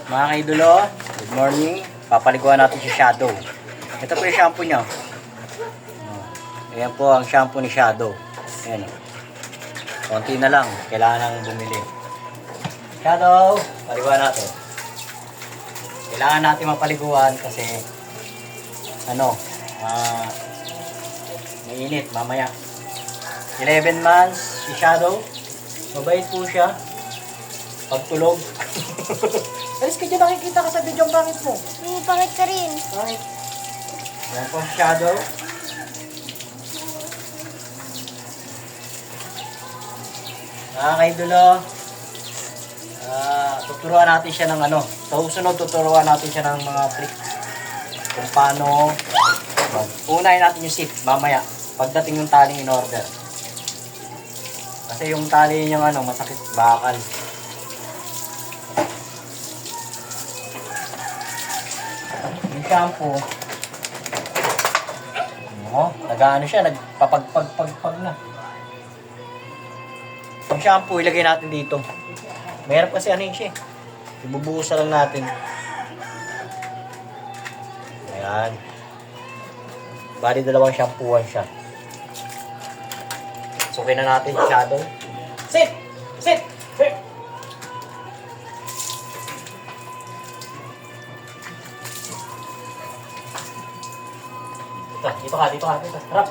Mga kaidolo, good morning. Papaliguan natin si Shadow. Ito po yung shampoo niya. Ayan po ang shampoo ni Shadow. Ayan. Konti na lang. Kailangan nang bumili. Shadow, paliguan natin. Kailangan natin mapaliguan kasi mainit mamaya. 11 months si Shadow. Mabait po siya. Pagtulog. Alis ka dyan, nakikita ka sa video ang pangit mo. Pangit ka rin. Pangit. Ayan po si Shadow. Kaidolo. Tuturuan natin siya ng sa susunod tuturuan natin siya ng mga trick. Kung paano. Unahin natin yung seat mamaya. Pagdating yung taling in order. Kasi yung tali niyang masakit bakal. Yung shampoo. Nag-ano siya, nagpapagpagpagpag na. Yung shampoo, ilagay natin dito. Mayroon kasi siya. Ibubuhusan lang natin. Ayan. Bali, dalawang shampooan siya. Sukin na natin yung Shadow. Sit! Sit! Sit! Dito ka. Harap.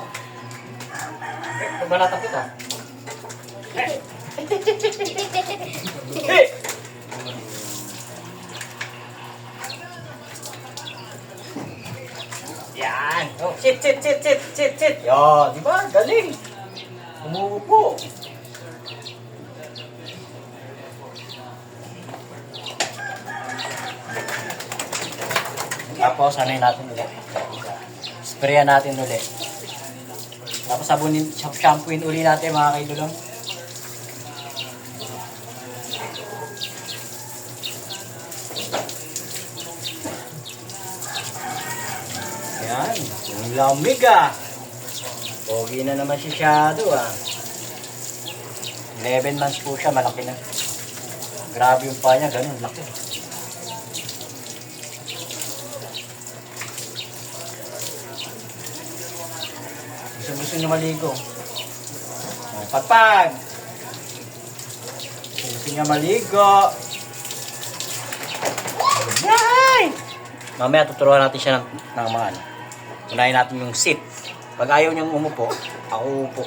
Pag manatap kita. Yan. Oh, sit. Yan, di ba? Galing. Umuupo. Tapos, natin ulit. Sprayan natin ulit. Tapos, shampooin uli natin mga kaidolong. Ayan. Yung lamig Pogi na naman si Shadow 11 months po siya, malaki na. Grabe yung paa niya, ganun, laki. Gusto niyo maligo. Pagpag! Gusto niya maligo. Yay! Mamaya tuturuan natin siya ng mga unahin natin yung sit. Pag ayaw niyang umupo, ako upo.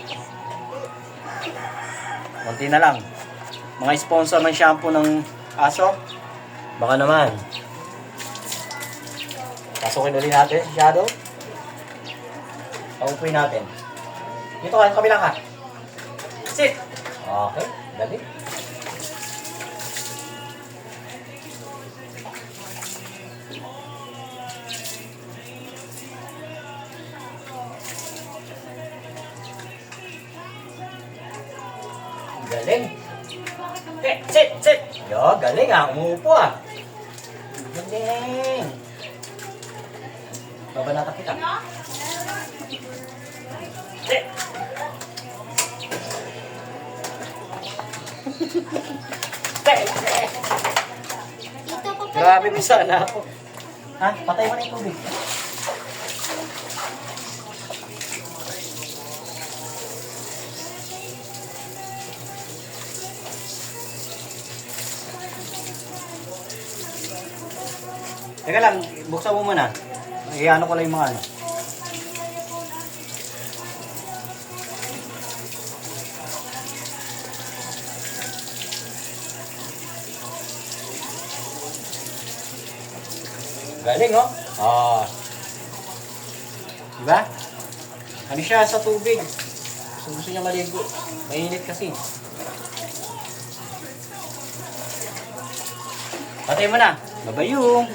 Konti na lang. Mga sponsor ng shampoo ng aso, baka naman. Pasukin ulit natin si Shadow. Paupuin natin. Dito ka, kabilang ka. Sit! Okay, dali. Galing. Sit. Yo, galing umuupo Galing. Babanata kita. Sit. Grabe mo sana ako. Patay mo na yung tubig. Teka lang, buksan mo muna. Iano ko lang yung mga Galing, Diba? Siya sa tubig. Gusto niya maligo. Mainit kasi. Patay mo na. Babayong.